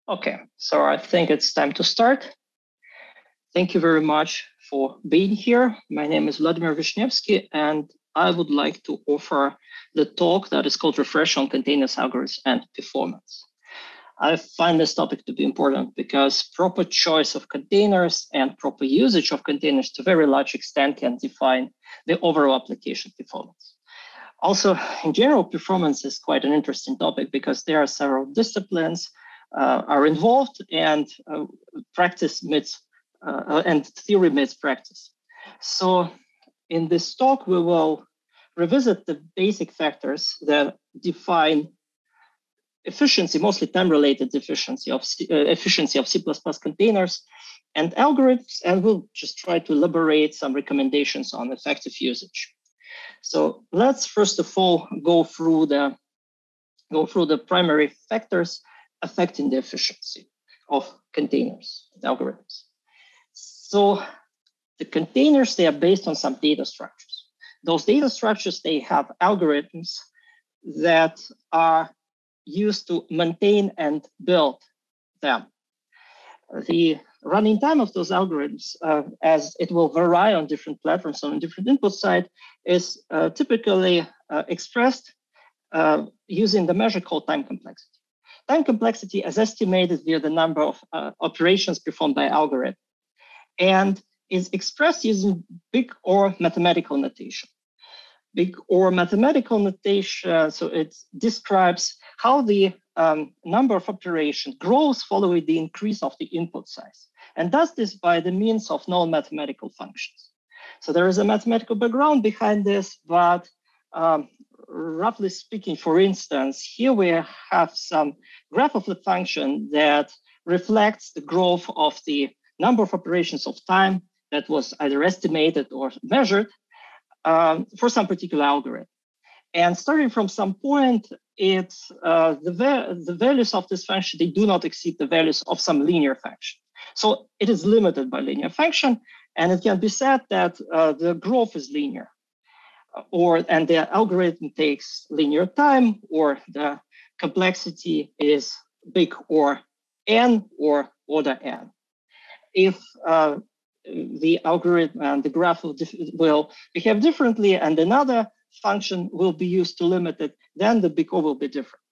Okay, so I think it's time to start. Thank you very much for being here. My name is Vladimir Vishnevskii, and I would like to offer the talk that is called Refresh on Containers, Algorithms, and Performance. I find this topic to be important because proper choice of containers and proper usage of containers to a very large extent can define the overall application performance. Also, in general, performance is quite an interesting topic because there are several disciplines are involved, and practice meets and theory meets practice. So in this talk, we will revisit the basic factors that define efficiency, mostly time-related efficiency of C++ containers and algorithms, and we'll just try to elaborate some recommendations on effective usage. So let's first of all go through the primary factors affecting the efficiency of containers and algorithms. So the containers, they are based on some data structures. Those data structures, they have algorithms that are used to maintain and build them. The running time of those algorithms, as it will vary on different platforms on different input side, is typically expressed using the measure called time complexity. Time complexity is estimated via the number of operations performed by algorithm and is expressed using big O mathematical notation. Big O mathematical notation, so it describes how the number of operations grows following the increase of the input size, and does this by the means of known mathematical functions. So there is a mathematical background behind this, but roughly speaking, for instance, here we have some graph of the function that reflects the growth of the number of operations of time that was either estimated or measured for some particular algorithm. And starting from some point, it's the values of this function, they do not exceed the values of some linear function. So it is limited by linear function, and it can be said that the growth is linear, and the algorithm takes linear time, or the complexity is big or n or order n. If the algorithm and the graph will behave differently and another function will be used to limit it, then the big O will be different.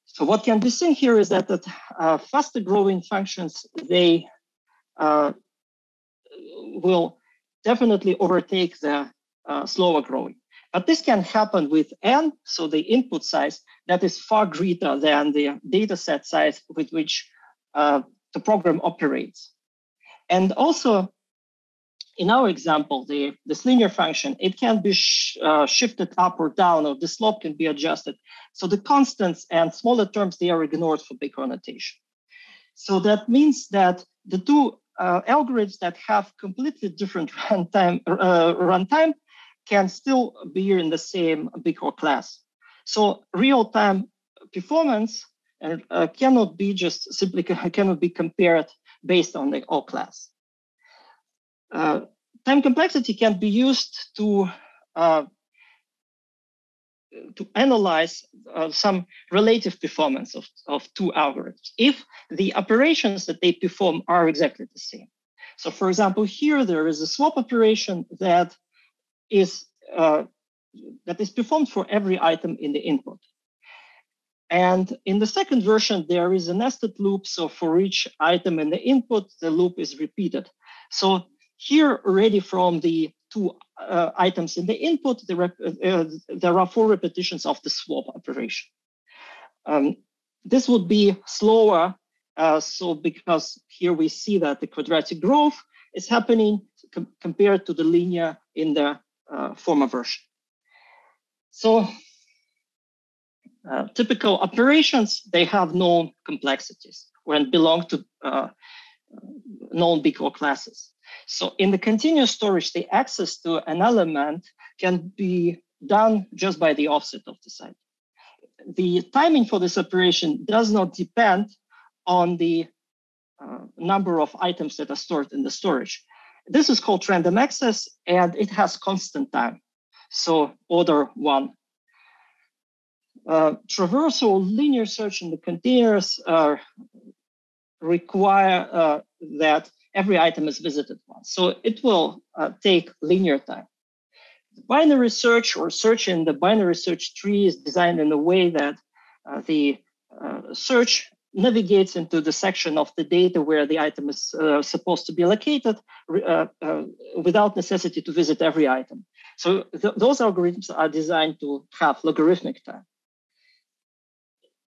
So what can be seen here is that the faster growing functions, they will definitely overtake the slower growing. But this can happen with n, so the input size that is far greater than the data set size with which the program operates. And also, in our example, this linear function, it can be shifted up or down, or the slope can be adjusted. So the constants and smaller terms, they are ignored for big O notation. So that means that the two algorithms that have completely different runtime can still be in the same big O class. So real-time performance cannot be just simply cannot be compared based on the O class. Time complexity can be used to analyze some relative performance of two algorithms if the operations that they perform are exactly the same. So for example, here there is a swap operation that is performed for every item in the input. And in the second version, there is a nested loop. So for each item in the input, the loop is repeated. So here already from the two items in the input, there are 4 repetitions of the swap operation. This would be slower. So because here we see that the quadratic growth is happening compared to the linear in the former version. So typical operations, they have known complexities and belong to known big O classes. So in the continuous storage, the access to an element can be done just by the offset of the site. The timing for this operation does not depend on the number of items that are stored in the storage. This is called random access, and it has constant time, so order 1. Traversal linear search in the containers require that every item is visited once. So it will take linear time. Binary search or search in the binary search tree is designed in a way that the search navigates into the section of the data where the item is supposed to be located without necessity to visit every item. So those algorithms are designed to have logarithmic time.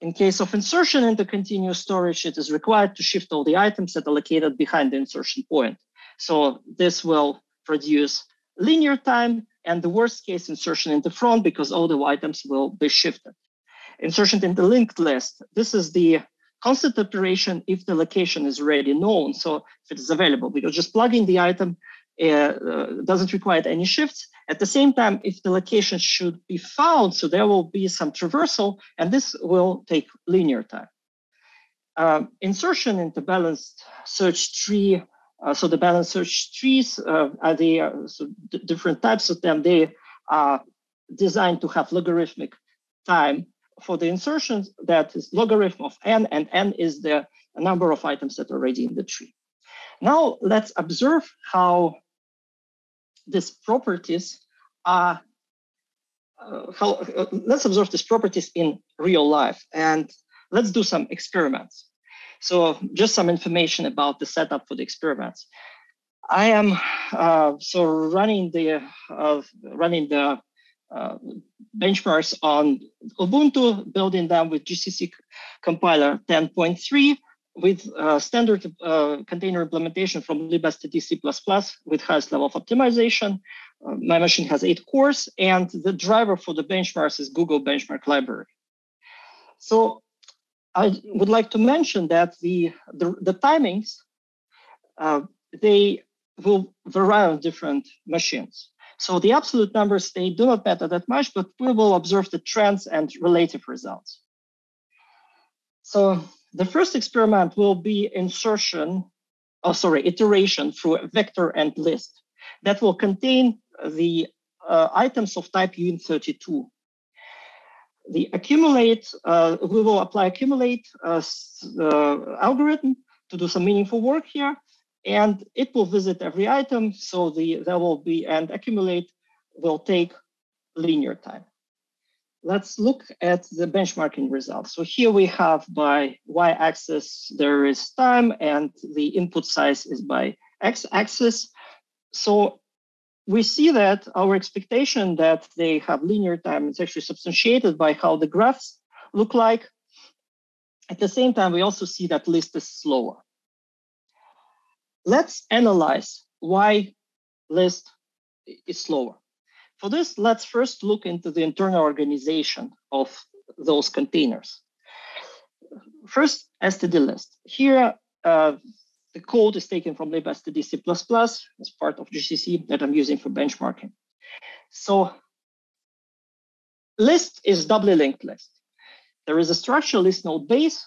In case of insertion into continuous storage, it is required to shift all the items that are located behind the insertion point. So this will produce linear time and the worst case insertion in the front because all the items will be shifted. Insertion in the linked list. This is the constant operation if the location is already known. So if it is available, because just plugging the item doesn't require any shifts. At the same time, if the location should be found, so there will be some traversal, and this will take linear time. Insertion into balanced search tree. So the balanced search trees are different types of them. They are designed to have logarithmic time for the insertions. That is logarithm of n, and n is the number of items that are already in the tree. Now let's observe how these properties are. Let's observe these properties in real life, and let's do some experiments. So just some information about the setup for the experiments. I am running the benchmarks on Ubuntu, building them with GCC compiler 10.3 with standard container implementation from libstd C++ with highest level of optimization. My machine has 8 cores, and the driver for the benchmarks is Google Benchmark Library. So I would like to mention that the timings, they will vary on different machines. So the absolute numbers, they do not matter that much, but we will observe the trends and relative results. So the first experiment will be iteration through a vector and list that will contain the items of type uint32. The accumulate, we will apply accumulate algorithm to do some meaningful work here, and it will visit every item. So there will be, and accumulate will take linear time. Let's look at the benchmarking results. So here we have by y-axis, there is time, and the input size is by x-axis. So we see that our expectation that they have linear time is actually substantiated by how the graphs look like. At the same time, we also see that list is slower. Let's analyze why list is slower. For this, let's first look into the internal organization of those containers. First, std list. Here, the code is taken from libstd C++ as part of GCC that I'm using for benchmarking. So list is doubly linked list. There is a structure list node base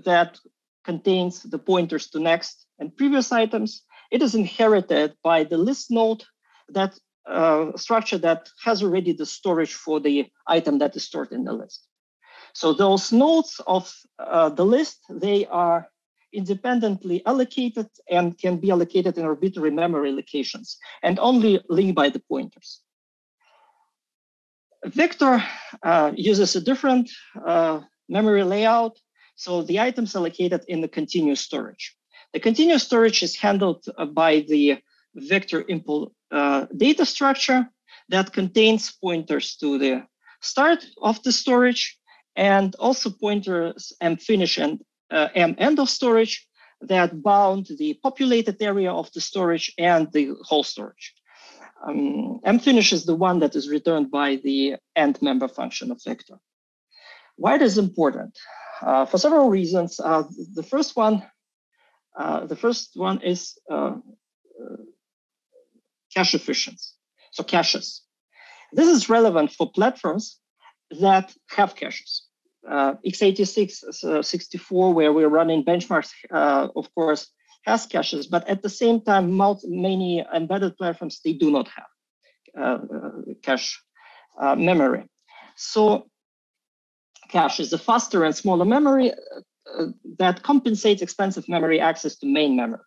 that contains the pointers to next and previous items. It is inherited by the list node, that structure that has already the storage for the item that is stored in the list. So those nodes of the list, they are independently allocated and can be allocated in arbitrary memory locations and only linked by the pointers. Vector uses a different memory layout. So the items are located in the continuous storage. The continuous storage is handled by the vector impl data structure that contains pointers to the start of the storage and also pointers mfinish and end of storage that bound the populated area of the storage and the whole storage. Mfinish is the one that is returned by the end member function of vector. Why it is important? For several reasons. The first one is cache efficiency, so caches. This is relevant for platforms that have caches. x86, 64, where we're running benchmarks, of course, has caches, but at the same time, many embedded platforms, they do not have cache memory. So cache is a faster and smaller memory that compensates expensive memory access to main memory.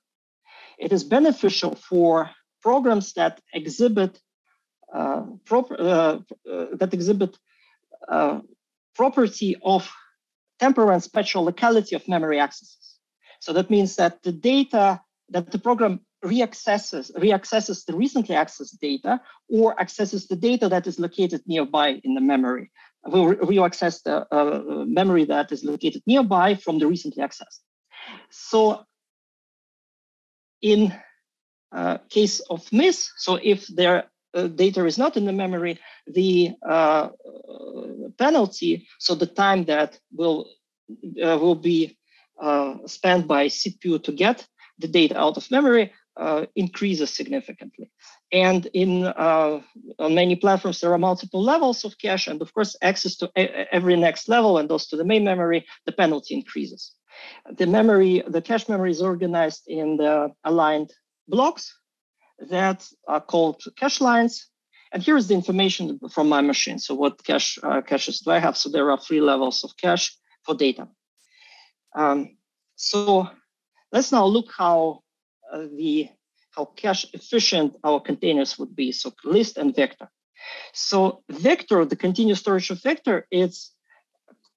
It is beneficial for programs that exhibit property of temporal and spatial locality of memory accesses. So that means that the data that the program reaccesses the recently accessed data, or accesses the data that is located nearby in the memory. Will reaccess the memory that is located nearby from the recently accessed. So in case of miss, so if their data is not in the memory, the penalty, so the time that will be spent by CPU to get the data out of memory increases significantly. And on many platforms, there are multiple levels of cache, and of course, access to every next level and those to the main memory, the penalty increases. The cache memory is organized in the aligned blocks that are called cache lines. And here is the information from my machine. So what caches do I have? So there are 3 levels of cache for data. So let's now look how cache efficient our containers would be. So list and vector. So vector, the continuous storage of vector, is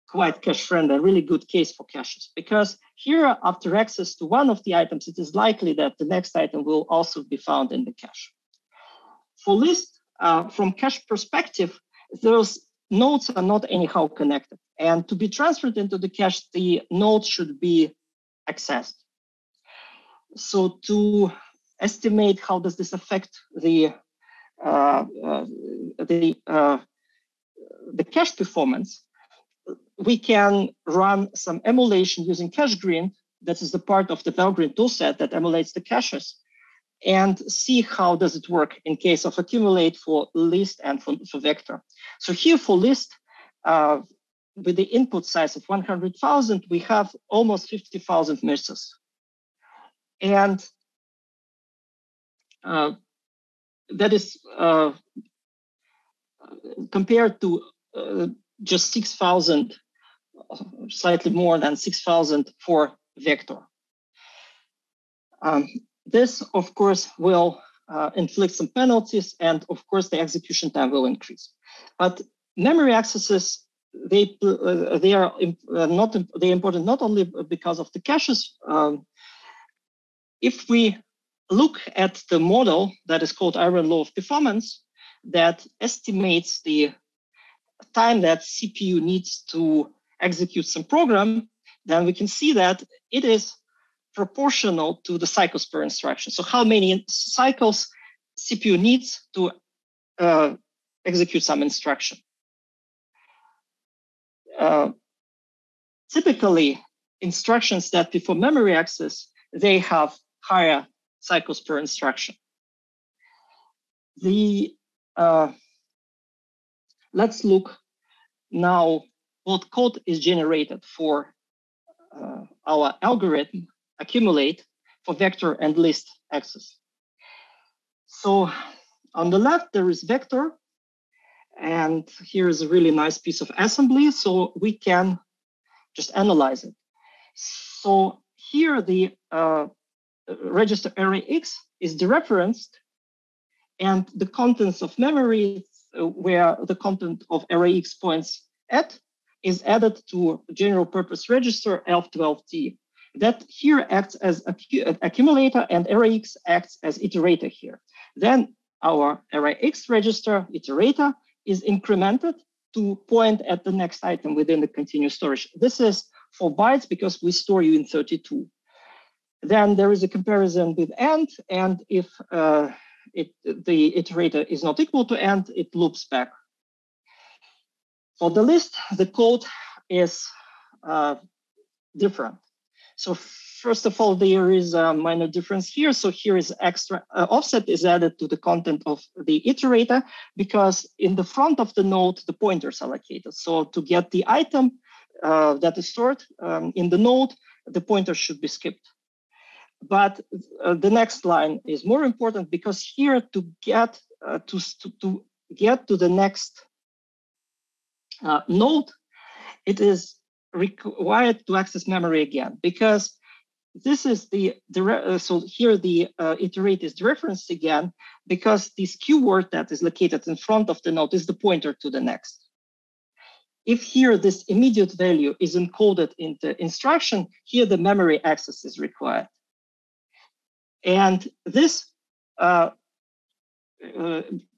quite cache friendly, a really good case for caches, because here, after access to one of the items, it is likely that the next item will also be found in the cache. For list, from cache perspective, those nodes are not anyhow connected. And to be transferred into the cache, the node should be accessed. So to estimate how does this affect the cache performance, we can run some emulation using CacheGreen. That is the part of the Valgrind toolset that emulates the caches, and see how does it work in case of accumulate for list and for vector. So here for list, with the input size of 100,000, we have almost 50,000 misses. And that is compared to just 6,000, slightly more than 6,000 for vector. This, of course, will inflict some penalties, and of course, the execution time will increase. But memory accesses, they are important not only because of the caches. If we look at the model that is called Iron Law of Performance, that estimates the time that CPU needs to execute some program, then we can see that it is proportional to the cycles per instruction. So how many cycles CPU needs to execute some instruction. Typically, instructions that perform memory access, they have higher cycles per instruction. Let's look now what code is generated for our algorithm accumulate for vector and list access. So on the left, there is vector, and here is a really nice piece of assembly, so we can just analyze it. So here the register array X is dereferenced, and the contents of memory where the content of array X points at is added to a general purpose register L12T. That here acts as accumulator, and array X acts as iterator here. Then our array X register iterator is incremented to point at the next item within the continuous storage. This is 4 bytes because we store you in 32. Then there is a comparison with AND, and if the iterator is not equal to AND, it loops back. For the list, the code is different. So first of all, there is a minor difference here. So here is extra offset is added to the content of the iterator, because in the front of the node, the pointers are located. So to get the item that is stored in the node, the pointer should be skipped. But the next line is more important, because here to get to the next node, it is required to access memory again, because this is so here the iterate is dereferenced again, because this keyword that is located in front of the node is the pointer to the next. If here this immediate value is encoded in the instruction, here the memory access is required. And this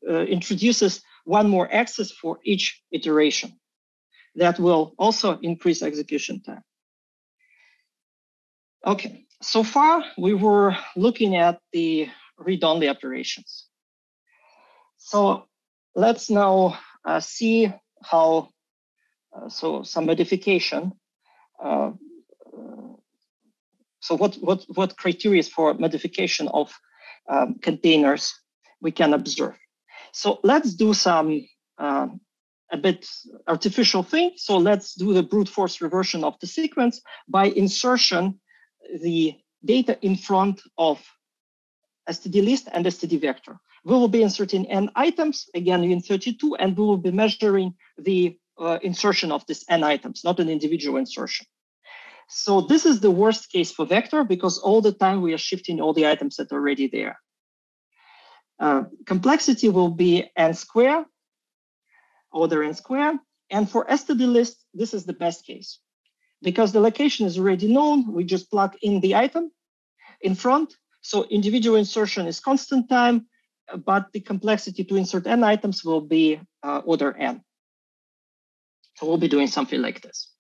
introduces one more access for each iteration. That will also increase execution time. Okay, so far we were looking at the read-only operations. So let's now see how, so some modification. So what criteria for modification of containers we can observe. So let's do some a bit artificial thing. So let's do the brute force reversion of the sequence by insertion the data in front of std list and std vector. We will be inserting n items, again in 32, and we will be measuring the insertion of this n items, not an individual insertion. So this is the worst case for vector, because all the time we are shifting all the items that are already there. Complexity will be n square, order n square. And for std list, this is the best case. Because the location is already known, we just plug in the item in front. So individual insertion is constant time, but the complexity to insert n items will be order n. So we'll be doing something like this.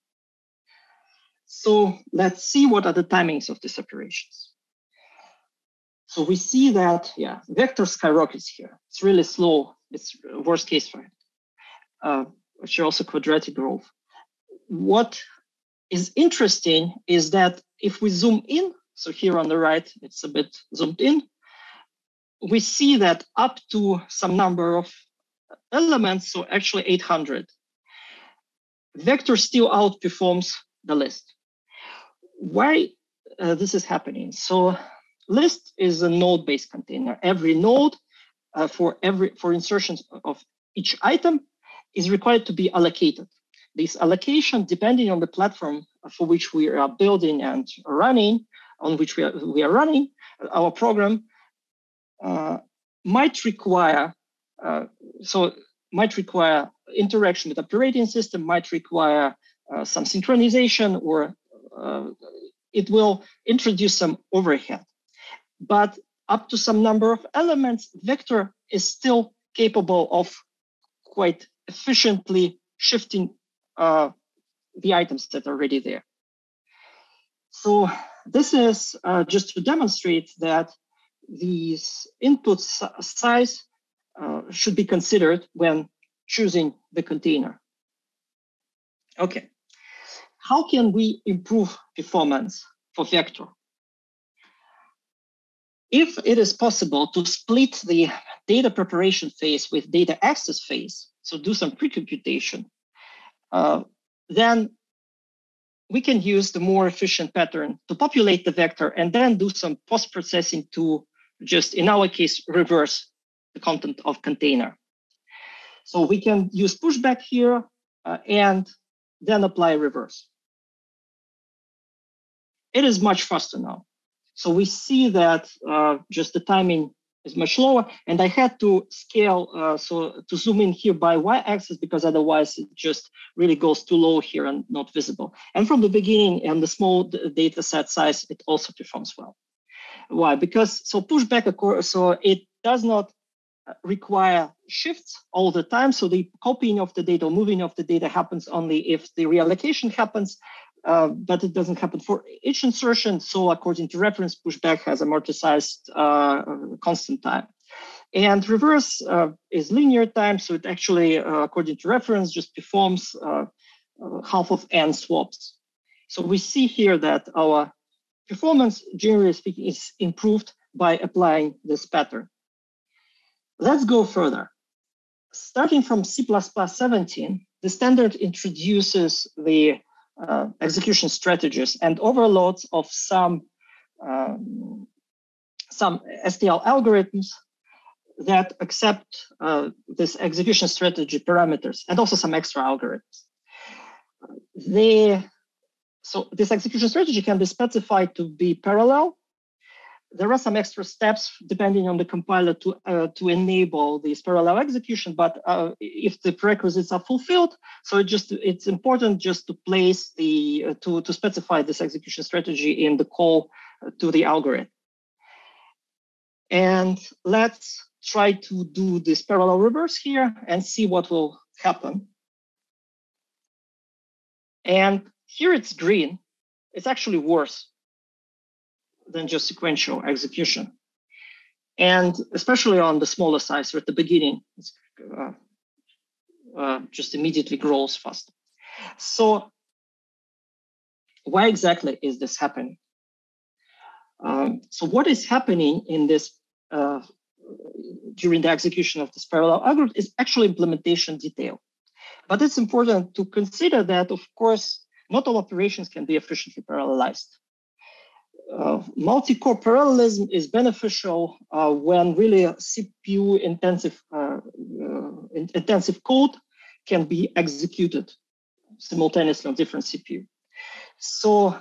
So let's see what are the timings of these operations. So we see that, yeah, vector skyrockets here. It's really slow. It's worst case for it. Which are also quadratic growth. What is interesting is that if we zoom in, so here on the right, it's a bit zoomed in, we see that up to some number of elements, so actually 800, vector still outperforms the list. Why this is happening? So list is a node-based container. Every node for insertions of each item is required to be allocated. This allocation, depending on the platform for which we are building and running, on which we are running our program, might require interaction with operating system, might require some synchronization, or it will introduce some overhead. But up to some number of elements, vector is still capable of quite efficiently shifting the items that are already there. So this is just to demonstrate that these input size should be considered when choosing the container. Okay, how can we improve performance for vector? If it is possible to split the data preparation phase with data access phase, so do some pre-computation, then we can use the more efficient pattern to populate the vector and then do some post-processing to just, in our case, reverse the content of container. So we can use pushback here and then apply reverse. It is much faster now. So we see that just the timing is much lower, and I had to scale, so to zoom in here by y-axis, because otherwise it just really goes too low here and not visible. And from the beginning and the small data set size, it also performs well. Why? Because so pushback, so it does not require shifts all the time. So the copying of the data, or moving of the data happens only if the reallocation happens. But it doesn't happen for each insertion. So according to reference, pushback has amortized constant time. And reverse is linear time. So it actually, according to reference, just performs half of n swaps. So we see here that our performance, generally speaking, is improved by applying this pattern. Let's go further. Starting from C++ 17, the standard introduces the execution strategies and overloads of some STL algorithms that accept this execution strategy parameters, and also some extra algorithms. The So this execution strategy can be specified to be parallel. There are some extra steps depending on the compiler to enable this parallel execution, but if the prerequisites are fulfilled, so it's important just to place to specify this execution strategy in the call to the algorithm. And let's try to do this parallel reverse here and see what will happen. And here it's green. It's actually worse than just sequential execution. And especially on the smaller size or at the beginning, it's just immediately grows faster. So why exactly is this happening? So what is happening in this during the execution of this parallel algorithm is actually implementation detail. But it's important to consider that, of course, not all operations can be efficiently parallelized. Multi-core parallelism is beneficial when really CPU intensive code can be executed simultaneously on different CPU. So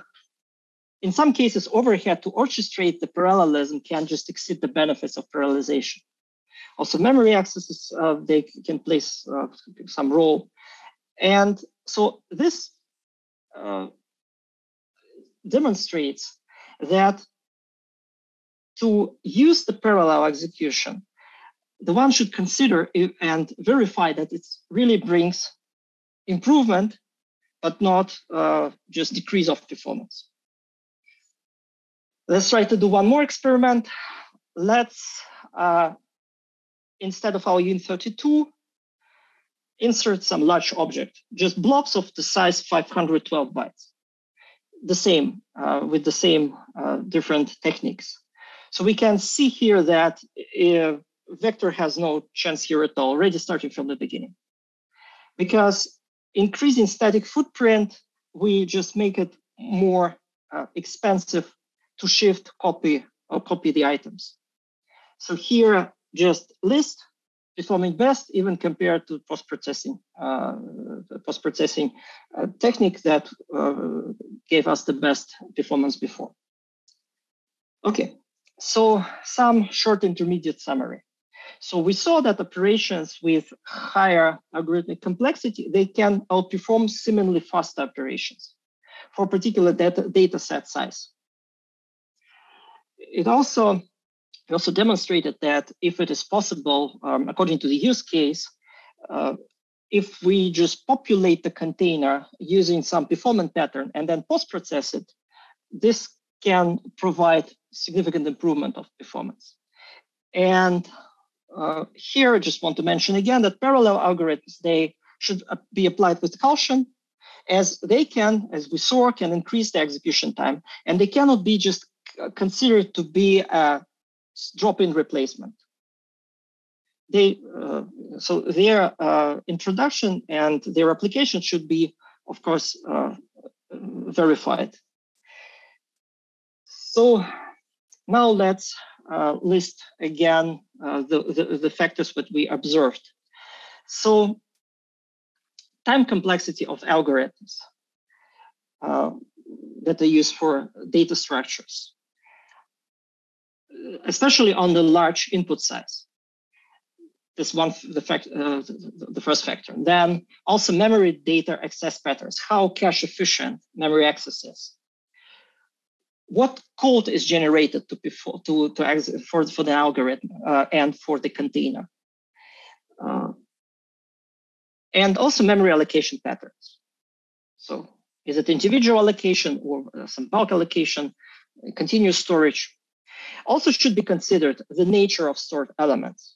in some cases, overhead to orchestrate the parallelism can just exceed the benefits of parallelization. Also, memory accesses, they can play some role. And so this demonstrates that to use the parallel execution, the one should consider and verify that it really brings improvement, but not just decrease of performance. Let's try to do one more experiment. Let's, instead of our Uint32, insert some large object, just blocks of the size 512 bytes. The same, with the same different techniques. So we can see here that vector has no chance here at all, already starting from the beginning. Because increasing static footprint, we just make it more expensive to shift, copy the items. So here, just list performing best, even compared to post-processing technique that gave us the best performance before. Okay, so some short intermediate summary. So we saw that operations with higher algorithmic complexity, they can outperform similarly fast operations for particular data set size. We also demonstrated that if it is possible, according to the use case, if we just populate the container using some performance pattern and then post-process it, this can provide significant improvement of performance. And here I just want to mention again that parallel algorithms, they should be applied with caution, as they can, as we saw, can increase the execution time, and they cannot be just considered to be a drop-in replacement. So their introduction and their application should be, of course, verified. So now let's list again the factors that we observed. So time complexity of algorithms that are used for data structures, especially on the large input size. This one, the first factor. Then also memory data access patterns, how cache efficient memory access is. What code is generated for the algorithm and for the container. And also memory allocation patterns. So is it individual allocation or some bulk allocation, continuous storage? Also should be considered the nature of stored elements.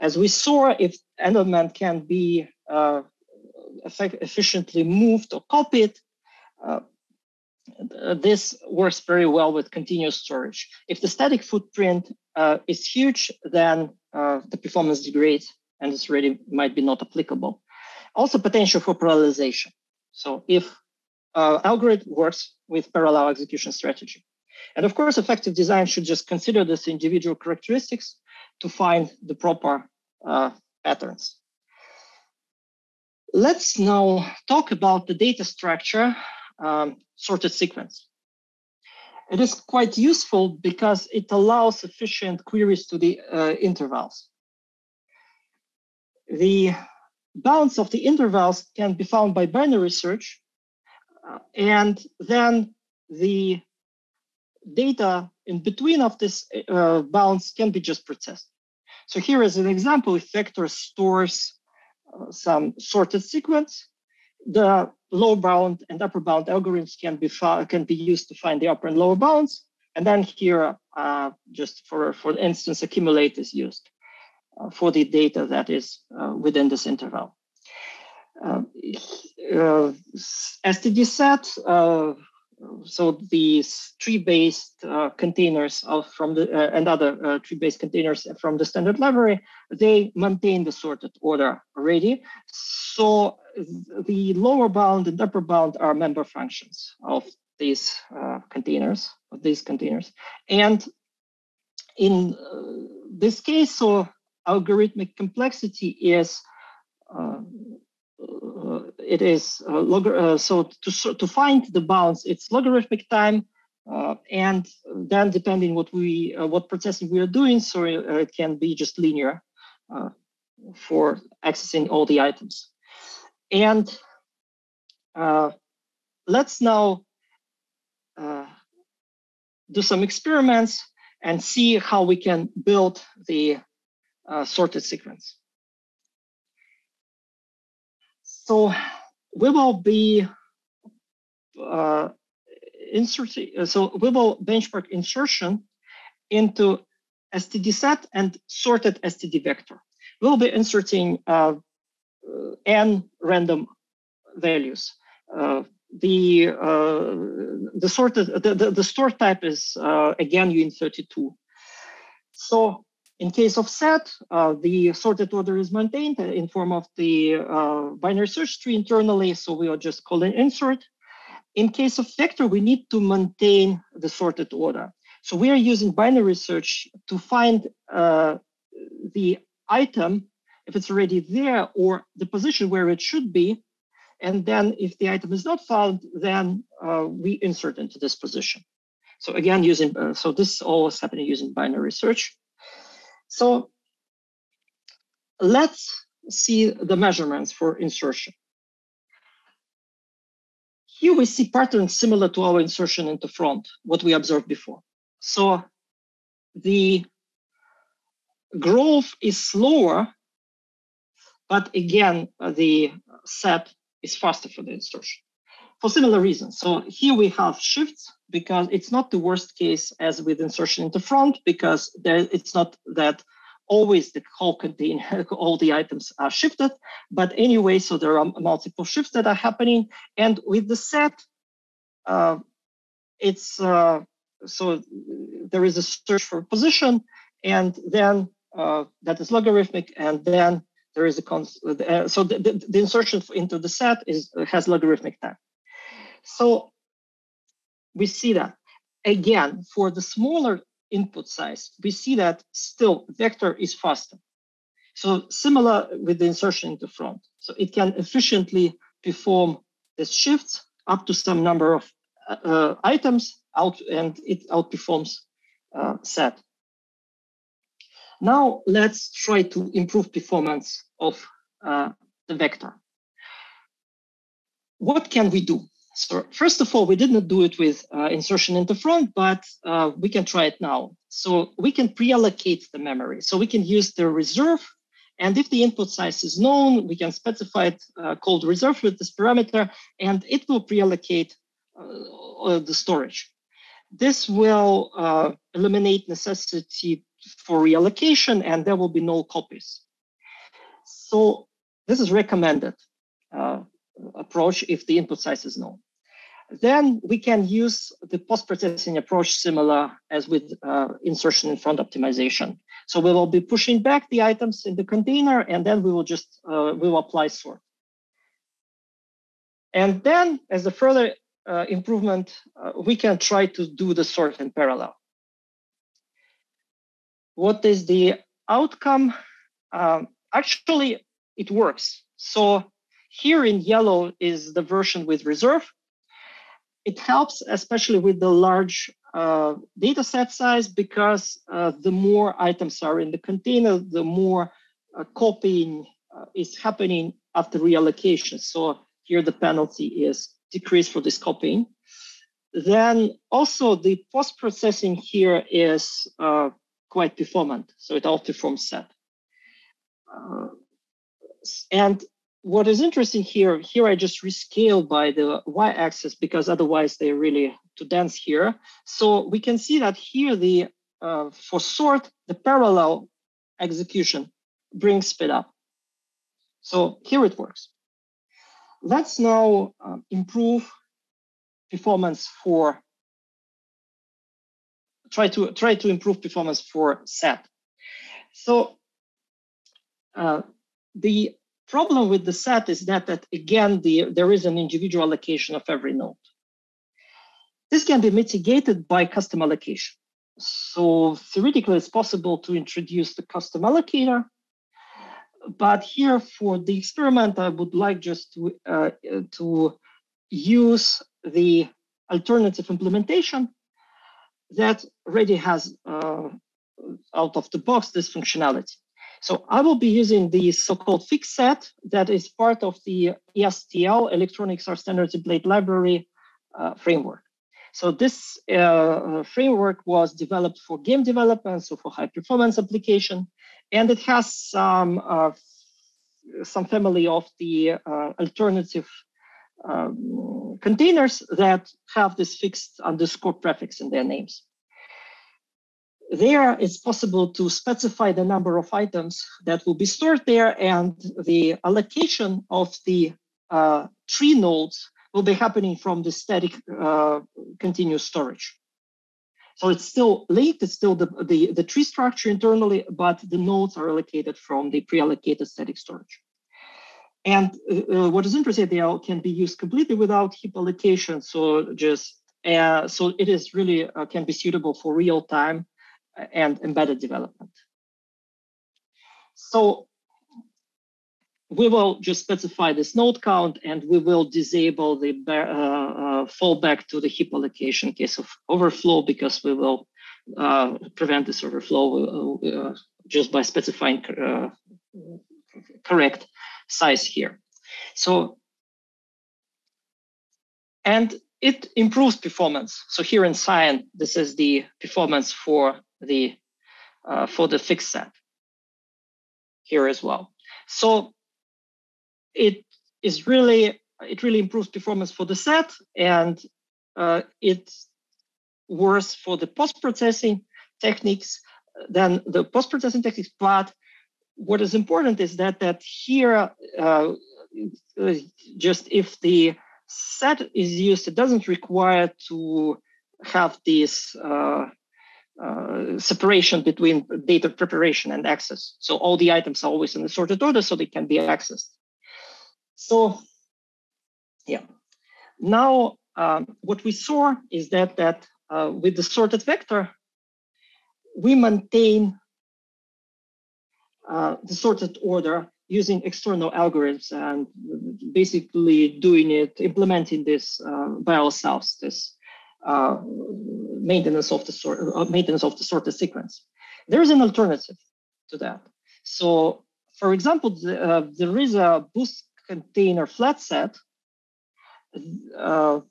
As we saw, if an element can be efficiently moved or copied, this works very well with continuous storage. If the static footprint is huge, then the performance degrades and it's really might be not applicable. Also potential for parallelization. So if algorithm works with parallel execution strategy. And of course, effective design should just consider this individual characteristics to find the proper patterns. Let's now talk about the data structure sorted sequence. It is quite useful because it allows efficient queries to the intervals. The bounds of the intervals can be found by binary search, and then the data in between of this bounds can be just processed. So here is an example. If vector stores some sorted sequence, the lower bound and upper bound algorithms can be used to find the upper and lower bounds. And then here, just for instance, accumulate is used for the data that is within this interval. STD set, so these tree-based containers from the and other tree-based containers from the standard library, they maintain the sorted order already. So the lower bound and upper bound are member functions of these containers. And in this case, so algorithmic complexity is so to find the bounds, it's logarithmic time, and then depending what processing we are doing, so it can be just linear for accessing all the items. And let's now do some experiments and see how we can build the sorted sequence. So we will be inserting, so we will benchmark insertion into STD set and sorted STD vector. We'll be inserting n random values. The stored type is again uint32. So in case of set, the sorted order is maintained in form of the binary search tree internally, so we will just call an insert. In case of vector, we need to maintain the sorted order. So we are using binary search to find the item, if it's already there, or the position where it should be. And then if the item is not found, then we insert into this position. So again, so this all is happening using binary search. So let's see the measurements for insertion. Here we see patterns similar to our insertion into front, what we observed before. So the growth is slower, but again, the set is faster for the insertion for similar reasons. So here we have shifts because it's not the worst case as with insertion into front, because it's not that always the whole container, all the items are shifted. But anyway, so there are multiple shifts that are happening. And with the set, so there is a search for position, and then that is logarithmic, and then there is a so the insertion into the set has logarithmic time. So we see that again for the smaller input size, we see that still vector is faster. So similar with the insertion into front. So it can efficiently perform the shifts up to some number of items out, and it outperforms set. Now let's try to improve performance of the vector. What can we do? So first of all, we did not do it with insertion into front, but we can try it now. So we can pre-allocate the memory. So we can use the reserve, and if the input size is known, we can specify it called reserve with this parameter, and it will pre-allocate the storage. This will eliminate necessity for reallocation, and there will be no copies. So this is recommended approach if the input size is known. Then we can use the post-processing approach similar as with insertion in front optimization. So we will be pushing back the items in the container, and then we will just we will apply sort. And then as a further improvement, we can try to do the sort in parallel. What is the outcome? Actually, it works. So here in yellow is the version with reserve. it helps, especially with the large data set size, because the more items are in the container, the more copying is happening after reallocation. So here the penalty is decreased for this copying. Then also the post-processing here is quite performant, so it outperforms set. And what is interesting here I just rescale by the y-axis because otherwise they're really too dense here. So we can see that here the for sort, the parallel execution brings speed up. So here it works. Let's now improve performance for, try to improve performance for set. So the problem with the set is that again, there is an individual allocation of every node. This can be mitigated by custom allocation. So theoretically, it's possible to introduce the custom allocator. But here for the experiment, I would like just to use the alternative implementation that already has out of the box this functionality. So I will be using the so-called fixed set that is part of the ESTL, Electronic Source Standard Template Library framework. So this framework was developed for game development, so for high performance application, and it has some family of the alternative containers that have this fixed underscore prefix in their names. There, it's possible to specify the number of items that will be stored there, and the allocation of the tree nodes will be happening from the static continuous storage. So it's still linked, it's still the tree structure internally, but the nodes are allocated from the pre-allocated static storage. And what is interesting, they all can be used completely without heap allocation. So just so it is really can be suitable for real-time and embedded development. So we will just specify this node count, and we will disable the fallback to the heap allocation in case of overflow, because we will prevent this overflow just by specifying correct size here. So, and it improves performance. So here in cyan, this is the performance for the fixed set here as well. So it really improves performance for the set, and it's worse for the post-processing techniques than the post-processing techniques. But what is important is that here, just if the set is used, it doesn't require to have this separation between data preparation and access. So all the items are always in the sorted order, so they can be accessed. So yeah, now what we saw is that with the sorted vector, we maintain the sorted order using external algorithms and basically implementing this by ourselves, this maintenance of the sorted sequence. There is an alternative to that. So, for example, there is a boost container flat set. It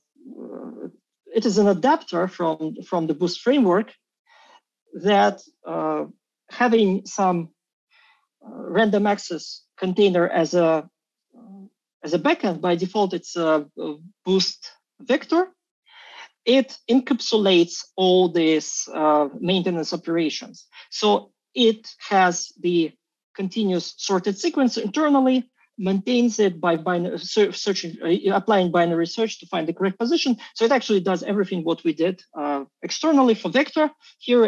is an adapter from the boost framework that having some random access container as a backend. By default, it's a boost vector. It encapsulates all these maintenance operations. So it has the continuous sorted sequence internally, maintains it by applying binary search to find the correct position. So it actually does everything what we did externally for vector. Here,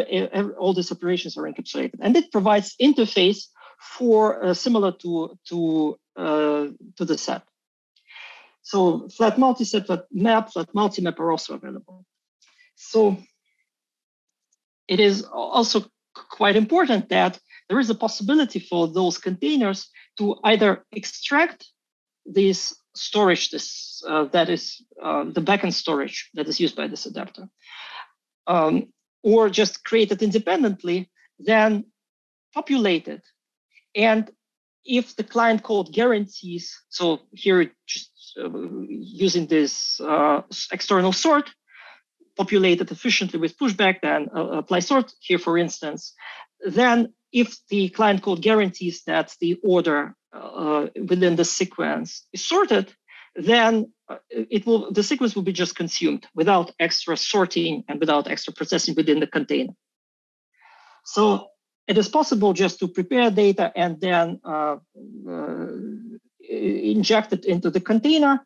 all these operations are encapsulated, and it provides interface for similar to the set. So flat multiset, flat map, flat multimap are also available. So it is also quite important that there is a possibility for those containers to either extract these storage that is the backend storage that is used by this adapter, or just create it independently, then populate it. And if the client code guarantees, so here just using this external sort, populate it efficiently with pushback, then apply sort here, for instance, then if the client code guarantees that the order within the sequence is sorted, then the sequence will be just consumed without extra sorting and without extra processing within the container. So it is possible just to prepare data and then inject it into the container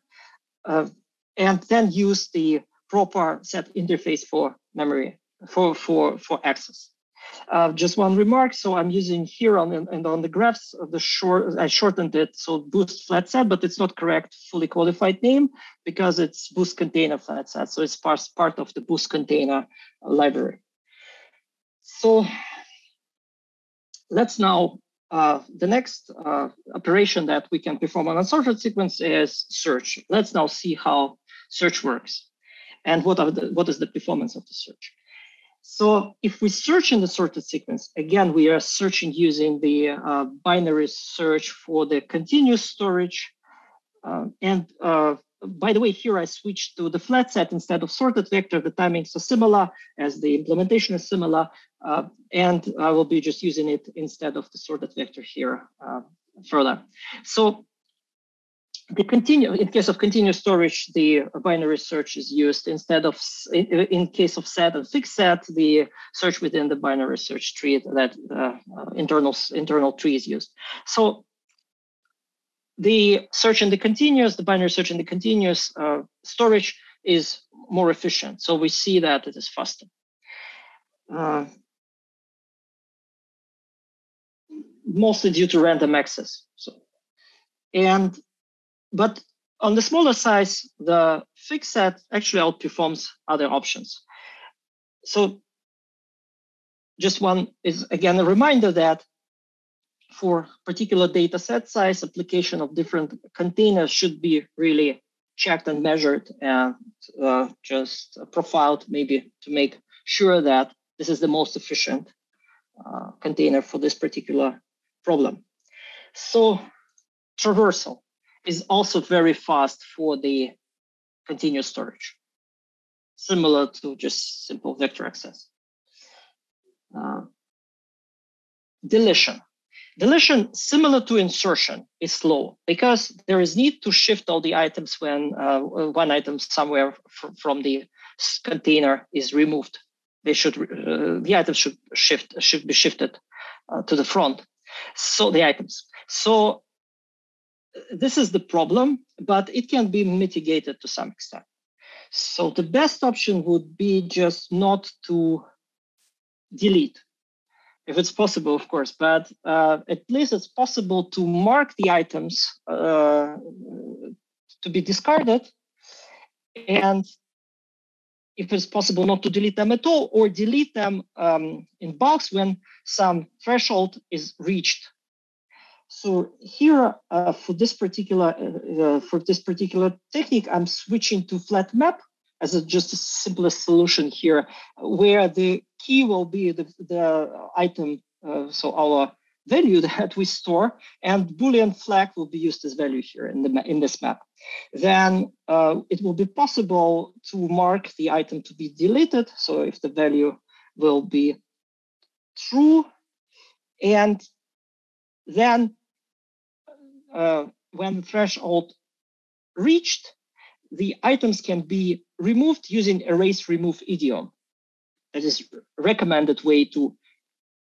and then use the proper set interface for memory for access. Just one remark. So I'm using here on the graphs of I shortened it, so boost flat set, but it's not correct fully qualified name because it's boost container flat set. So it's part of the boost container library. So let's now, the next operation that we can perform on a unsorted sequence is search. Let's now see how search works and what is the performance of the search. So if we search in the sorted sequence, again, we are searching using the binary search for the continuous storage. By the way, here I switched to the flat set instead of sorted vector. The timings are similar as the implementation is similar. And I will be just using it instead of the sorted vector here further. So in case of continuous storage, the binary search is used instead of, in case of set and fixed set, the search within the binary search tree, that internal tree is used. So the search in the continuous, the binary search in the continuous storage is more efficient. So we see that it is faster. Mostly due to random access. But on the smaller size, the fixed set actually outperforms other options. So just one is, again, a reminder that for particular data set size, application of different containers should be really checked and measured and just profiled, maybe to make sure that this is the most efficient container for this particular problem. So traversal is also very fast for the continuous storage, similar to just simple vector access. Deletion. Deletion, similar to insertion, is slow because there is need to shift all the items when one item somewhere from the container is removed. The items should be shifted to the front. So the items. So this is the problem, but it can be mitigated to some extent. So the best option would be just not to delete, if it's possible, of course, but at least it's possible to mark the items to be discarded. And if it's possible, not to delete them at all, or delete them in bulks when some threshold is reached. So here, for this particular technique, I'm switching to flat map as just a simplest solution here, where the key will be the item, so our value that we store, and Boolean flag will be used as value here in this map. Then it will be possible to mark the item to be deleted. So if the value will be true, and then when threshold reached, the items can be removed using erase remove idiom. That is recommended way to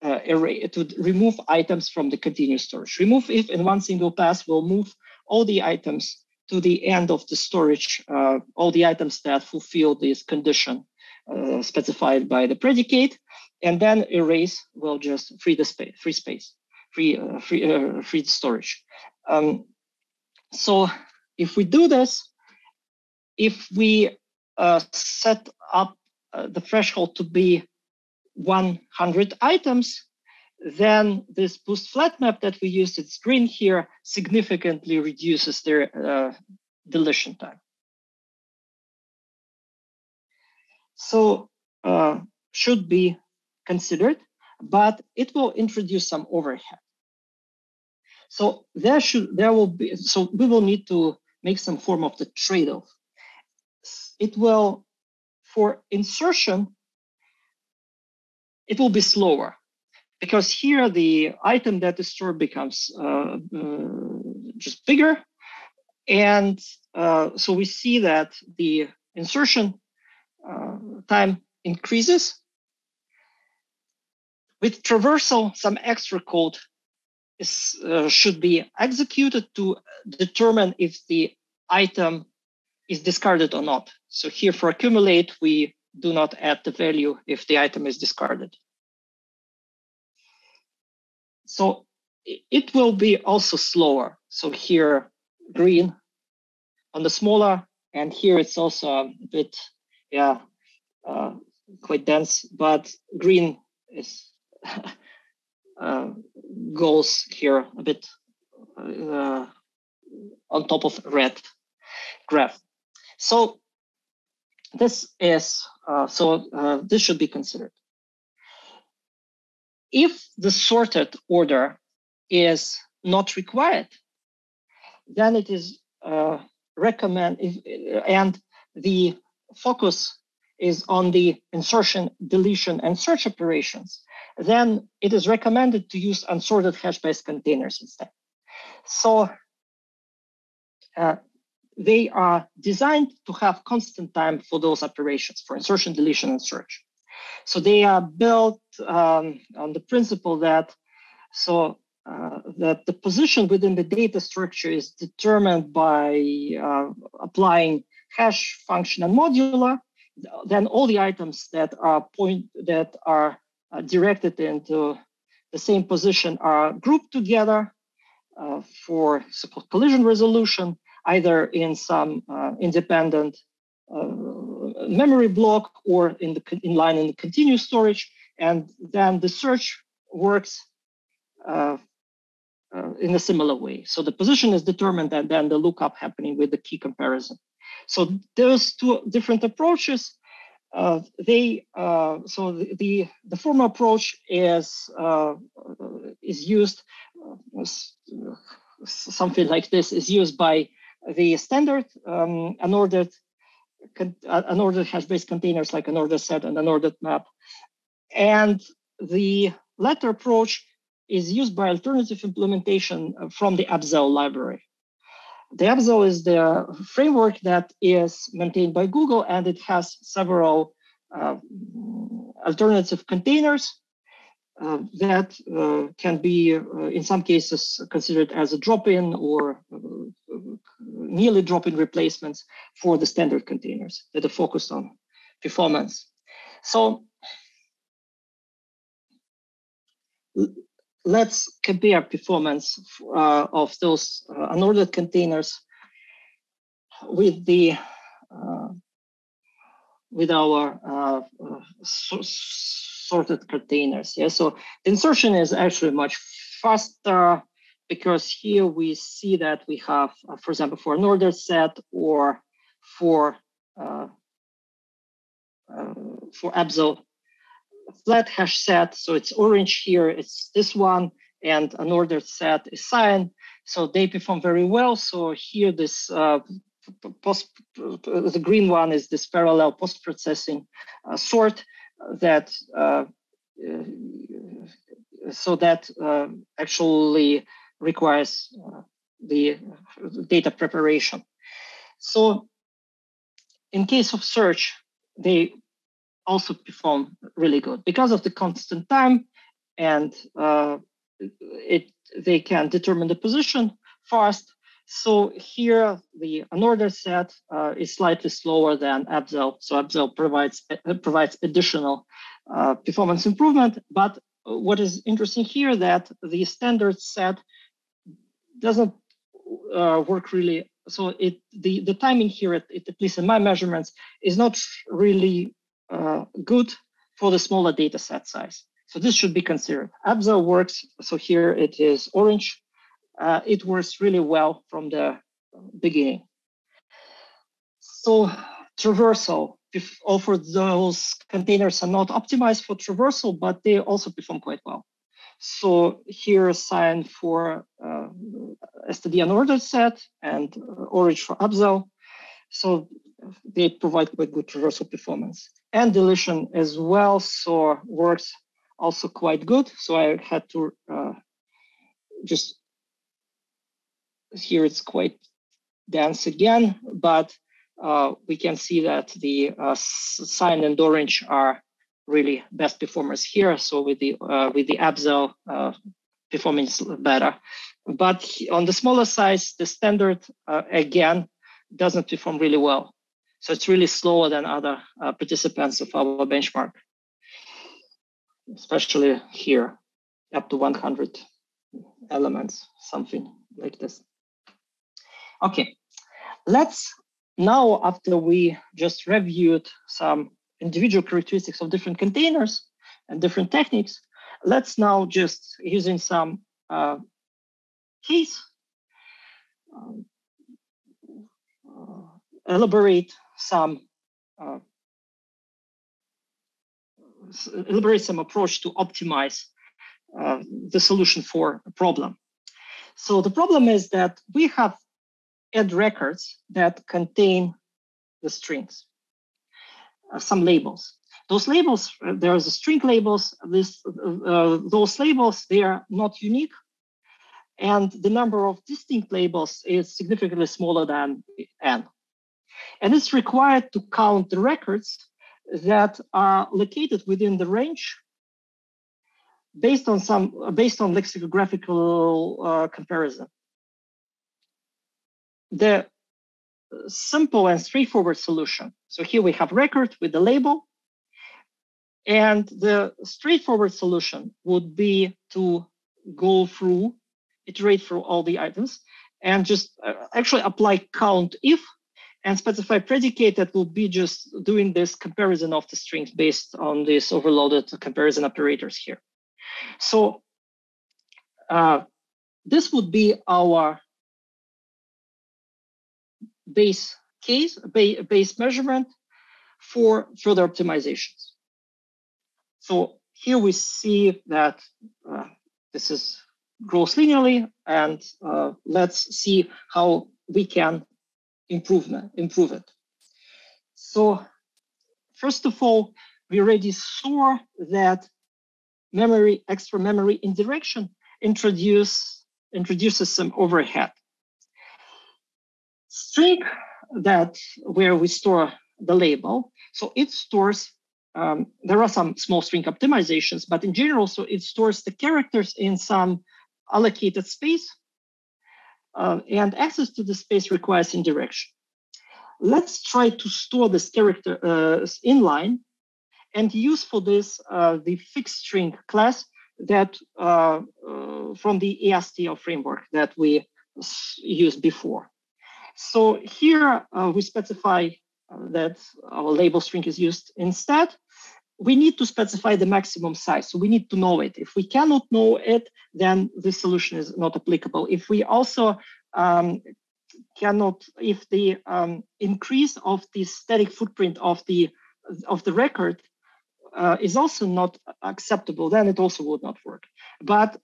remove items from the continuous storage. Remove if in one single pass will move all the items to the end of the storage, all the items that fulfill this condition specified by the predicate, and then erase will just free the space, free the storage. So if we do this, if we set up the threshold to be 100 items, then this boost flat map that we used, it's green here, significantly reduces the deletion time. So should be considered, but it will introduce some overhead. So we will need to make some form of the trade-off. It will, for insertion, it will be slower, because here the item that is stored becomes just bigger. And so we see that the insertion time increases. With traversal, some extra code should be executed to determine if the item is discarded or not. So here for accumulate, we do not add the value if the item is discarded. So it will be also slower. So here, green on the smaller, and here it's also a bit, quite dense, but green is goes here a bit on top of red graph. So this is this should be considered. If the sorted order is not required, then it is recommended, and the focus is on the insertion, deletion, and search operations, then it is recommended to use unsorted hash-based containers instead. So they are designed to have constant time for those operations, for insertion, deletion, and search. So they are built on the principle that that the position within the data structure is determined by applying hash function and modular. Then all the items that are directed into the same position are grouped together for so-called collision resolution, either in some independent memory block or in line in the continuous storage, and then the search works in a similar way. So the position is determined, and then the lookup happening with the key comparison. So those two different approaches. The former approach is used. Something like this is used by the standard unordered hash-based containers like unordered set and unordered map, and the latter approach is used by alternative implementation from the Abzel library. The Abzel is the framework that is maintained by Google, and it has several alternative containers that can be, in some cases, considered as a drop-in or nearly drop-in replacements for the standard containers that are focused on performance. So let's compare performance of those unordered containers with our sorted containers. Yeah, so the insertion is actually much faster, because here we see that we have, for example, for an ordered set or for Abzel flat hash set. So it's orange here, it's this one, and an ordered set is cyan. So they perform very well. So here this the green one is this parallel post-processing sort that actually requires the data preparation. So in case of search, they also perform really good because of the constant time, and they can determine the position fast. So here the unordered set is slightly slower than Abzel. So Abzel provides additional performance improvement. But what is interesting here that the standard set doesn't work really. So the timing here, at least in my measurements, is not really good for the smaller data set size. So this should be considered. Abzel works. So here it is orange. It works really well from the beginning. So traversal, for those containers are not optimized for traversal, but they also perform quite well. So here assign for std unordered set and orange for upsell. So they provide quite good traversal performance. And deletion as well, so works also quite good. So I had to just, here it's quite dense again, but we can see that the cyan and orange are really best performers here. So with the upsell, performance better. But on the smaller size, the standard, again, doesn't perform really well. So it's really slower than other participants of our benchmark, especially here, up to 100 elements, something like this. Okay, let's now, after we just reviewed some individual characteristics of different containers and different techniques, let's now just, using some case, elaborate some approach to optimize the solution for a problem. So the problem is that we have add records that contain the strings, some labels. Those labels, there's string labels. Those labels, they are not unique, and the number of distinct labels is significantly smaller than n. And it's required to count the records that are located within the range based on lexicographical comparison. The simple and straightforward solution. So here we have record with the label, and the straightforward solution would be to go through, iterate through all the items, and just actually apply count if, and specify predicate that will be just doing this comparison of the strings based on this overloaded comparison operators here. So this would be our base case, base measurement for further optimizations. So here we see that this grows linearly, and let's see how we can improve it. So first of all, we already saw that extra memory indirection introduces some overhead. String where we store the label, so it stores, there are some small string optimizations, but in general, so it stores the characters in some allocated space, and access to the space requires indirection. Let's try to store this character inline and use for this the fixed string class that from the ASTL framework that we used before. So here we specify that our label string is used instead. We need to specify the maximum size. So we need to know it. If we cannot know it, then this solution is not applicable. If we also if the increase of the static footprint of the record is also not acceptable, then it also would not work. But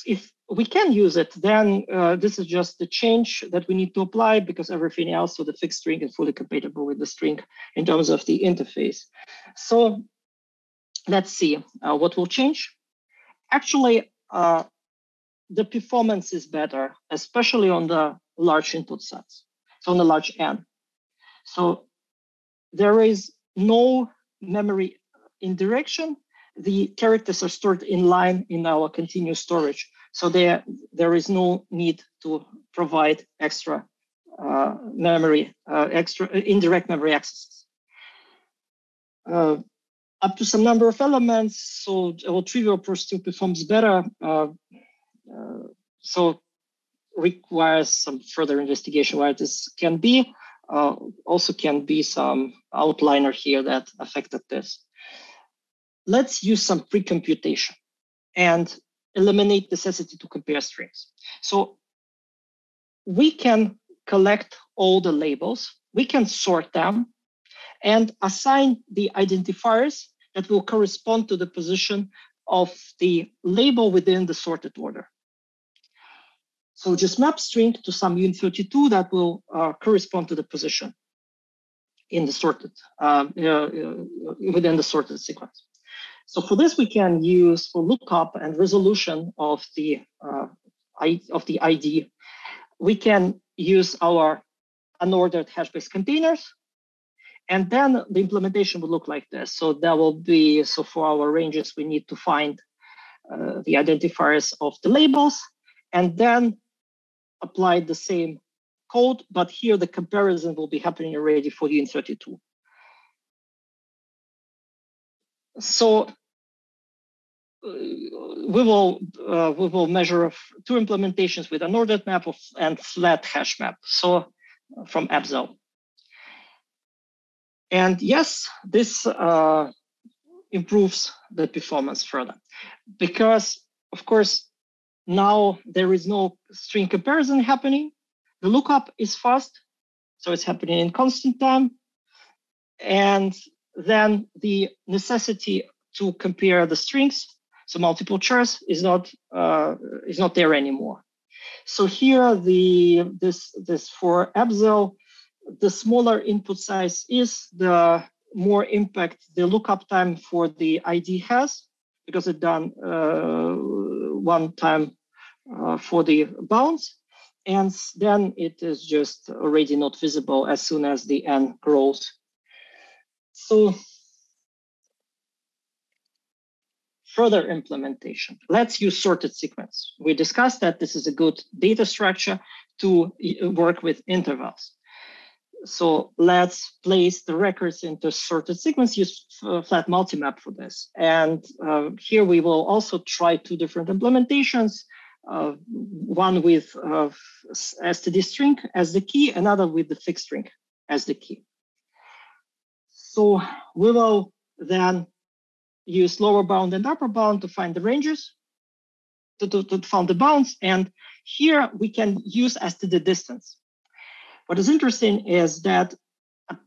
if we can use it, then this is just the change that we need to apply, because everything else, so the fixed string is fully compatible with the string in terms of the interface. So let's see what will change. Actually, the performance is better, especially on the large input sets, so on the large N. So there is no memory indirection. The characters are stored in line in our continuous storage. So there is no need to provide extra indirect memory accesses. Up to some number of elements, so our trivial approach still performs better. So requires some further investigation why this can be. Also can be some outliner here that affected this. Let's use some pre-computation and eliminate necessity to compare strings. So we can collect all the labels we can sort them and assign the identifiers that will correspond to the position of the label within the sorted order. So just map string to some uint32 that will correspond to the position in the sorted within the sorted sequence. So for this, we can use for lookup and resolution of the ID. We can use our unordered hash-based containers, and then the implementation will look like this. So there will be, so for our ranges, we need to find the identifiers of the labels, and then apply the same code, but here the comparison will be happening already for uint32. So we will measure two implementations with an ordered map and flat hash map. So from Abzel. And yes, this improves the performance further because, of course, now there is no string comparison happening. The lookup is fast, so it's happening in constant time. And then the necessity to compare the strings, so multiple chars, is not there anymore. So here, this for Abzel, the smaller input size is, the more impact the lookup time for the ID has, because it's done one time for the bounds, and then it is just already not visible as soon as the n grows. So further implementation. Let's use sorted sequence. We discussed that this is a good data structure to work with intervals. So let's place the records into sorted sequence, use flat multimap for this. And here we will also try two different implementations, one with std string as the key, another with the fixed string as the key. So we will then use lower bound and upper bound to find the ranges, to find the bounds. And here we can use std distance. What is interesting is that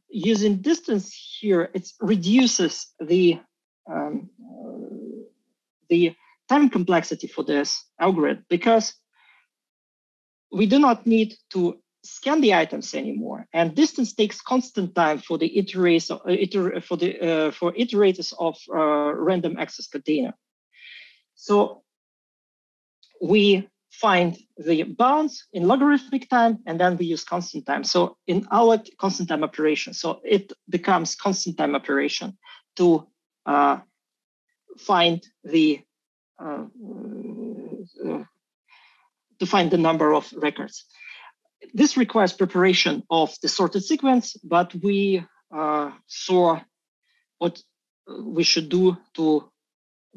using distance here, it reduces the time complexity for this algorithm, because we do not need to scan the items anymore, and distance takes constant time for the iterators of random access container. So we find the bounds in logarithmic time, and then we use constant time. So in our constant time operation, so it becomes constant time operation to find the number of records. This requires preparation of the sorted sequence, but we saw what we should do to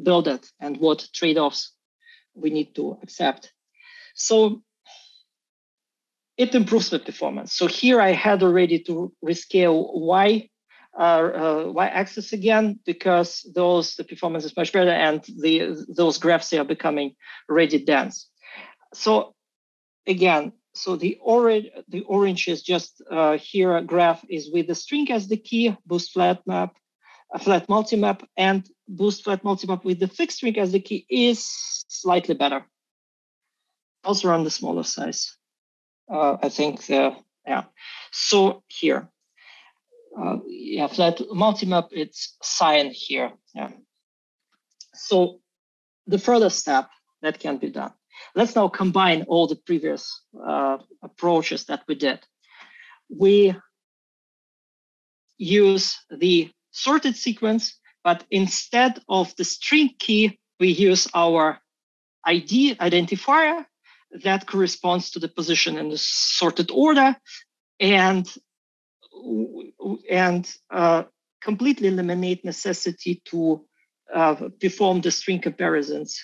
build it and what trade-offs we need to accept. So it improves the performance. So here I had already to rescale y axis again, because the performance is much better, and those graphs are becoming already dense. So again, so the orange is just here a graph is with the string as the key, boost flat map, flat multimap, and boost flat multimap with the fixed string as the key is slightly better. Also on the smaller size, I think. Yeah. So here, flat multimap, it's cyan here. Yeah. So the further step that can be done. Let's now combine all the previous approaches that we did. We use the sorted sequence, but instead of the string key, we use our ID identifier that corresponds to the position in the sorted order, and completely eliminate necessity to perform the string comparisons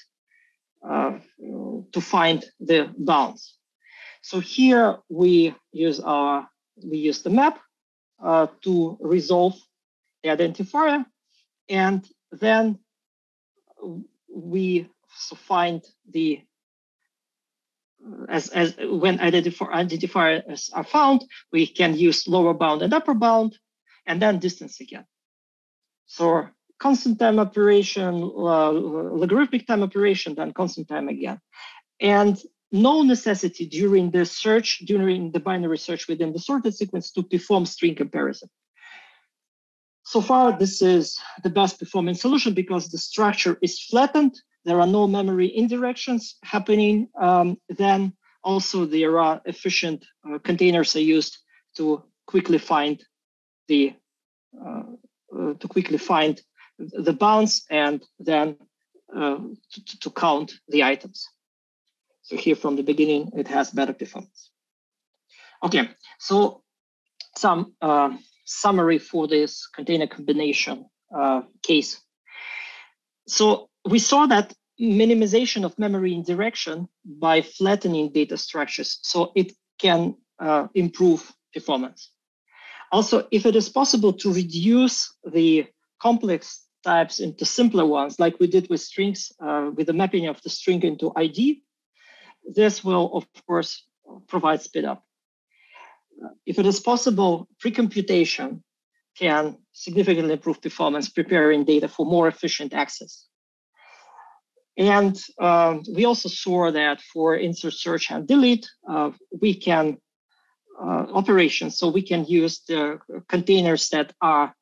to find the bounds. So here we use the map to resolve the identifier, and then we find the as when identifiers are found, we can use lower bound and upper bound, and then distance again. So constant time operation, logarithmic time operation, then constant time again. And no necessity during the search, during the binary search within the sorted sequence to perform string comparison. So far, this is the best performing solution because the structure is flattened. There are no memory indirections happening. Then also there are efficient containers are used to quickly find the bounds and then to count the items. So here from the beginning, it has better performance. Okay, so some summary for this container combination case. So we saw that minimization of memory indirection by flattening data structures, so it can improve performance. Also, if it is possible to reduce the complex types into simpler ones, like we did with strings, with the mapping of the string into ID, this will, of course, provide speed up. If it is possible, pre-computation can significantly improve performance, preparing data for more efficient access. And we also saw that for insert, search, and delete, we can operations, so we can use the containers that are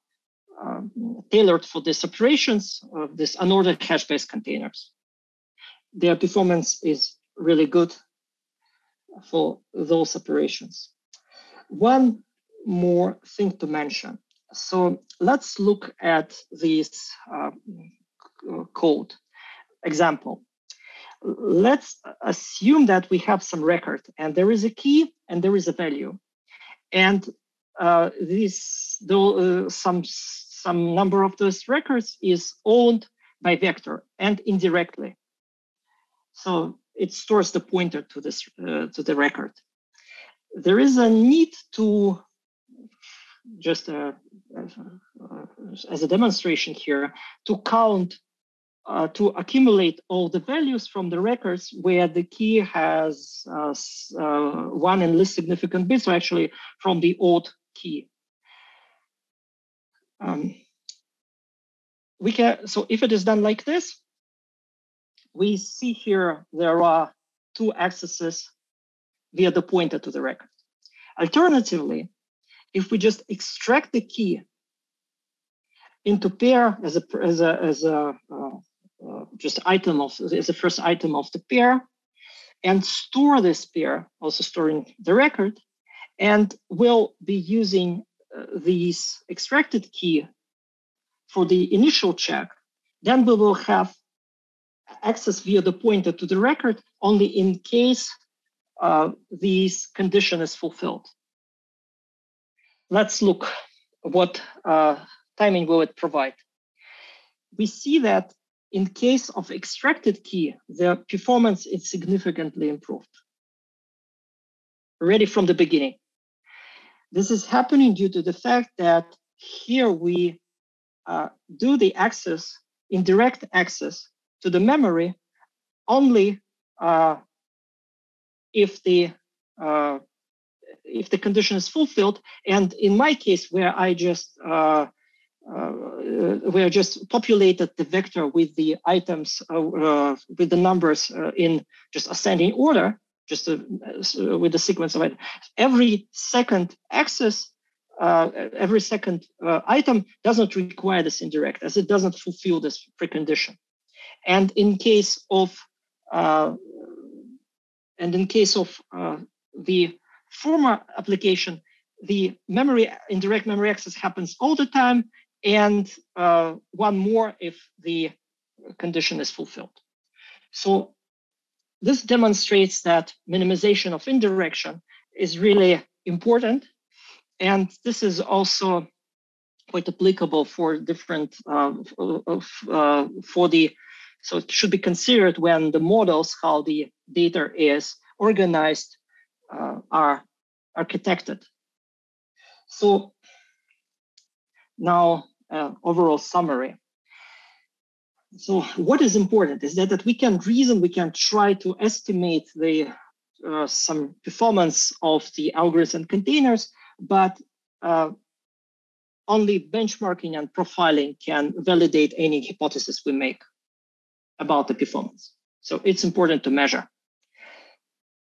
tailored for these operations, this unordered hash-based containers. Their performance is really good for those operations. One more thing to mention. So let's look at this code example. Let's assume that we have some record and there is a key and there is a value. And some number of those records is owned by vector and indirectly. So it stores the pointer to this to the record. There is a need to just as a demonstration here to count to accumulate all the values from the records where the key has one and least significant bits, so actually from the odd key. So if it is done like this, we see here there are two accesses via the pointer to the record. Alternatively, if we just extract the key into pair as a just item of as the first item of the pair, and store this pair, also storing the record, and we'll be using this extracted key for the initial check, then we will have access via the pointer to the record only in case this condition is fulfilled. Let's look what timing will it provide. We see that in case of extracted key, the performance is significantly improved already from the beginning. This is happening due to the fact that here we do the access, indirect access to the memory only if the condition is fulfilled. And in my case, where I just populated the vector with the items with the numbers in just ascending order, just with the sequence of it. Every second access, every second item doesn't require this indirect, as it doesn't fulfill this precondition. And in case of the former application, the indirect memory access happens all the time, and one more if the condition is fulfilled. So this demonstrates that minimization of indirection is really important, and this is also quite applicable for different so it should be considered when the models, how the data is organized, are architected. So now overall summary. So what is important is that we can reason, we can try to estimate the some performance of the algorithms and containers, but only benchmarking and profiling can validate any hypothesis we make about the performance. So it's important to measure.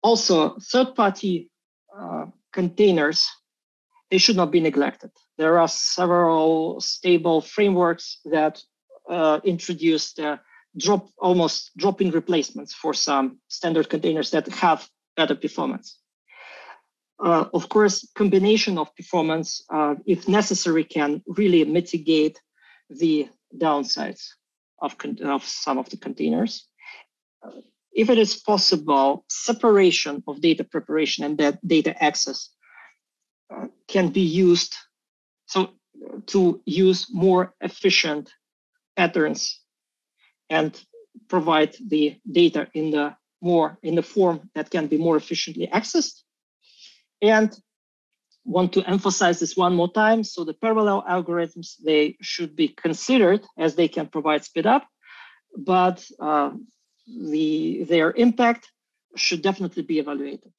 Also, third-party containers, they should not be neglected. There are several stable frameworks that introduced almost drop-in replacements for some standard containers that have better performance. Of course, combination of performance, if necessary, can really mitigate the downsides of some of the containers. If it is possible, separation of data preparation and that data access can be used to use more efficient patterns and provide the data in the form that can be more efficiently accessed. And want to emphasize this one more time. So the parallel algorithms, they should be considered as they can provide speed up, but their impact should definitely be evaluated.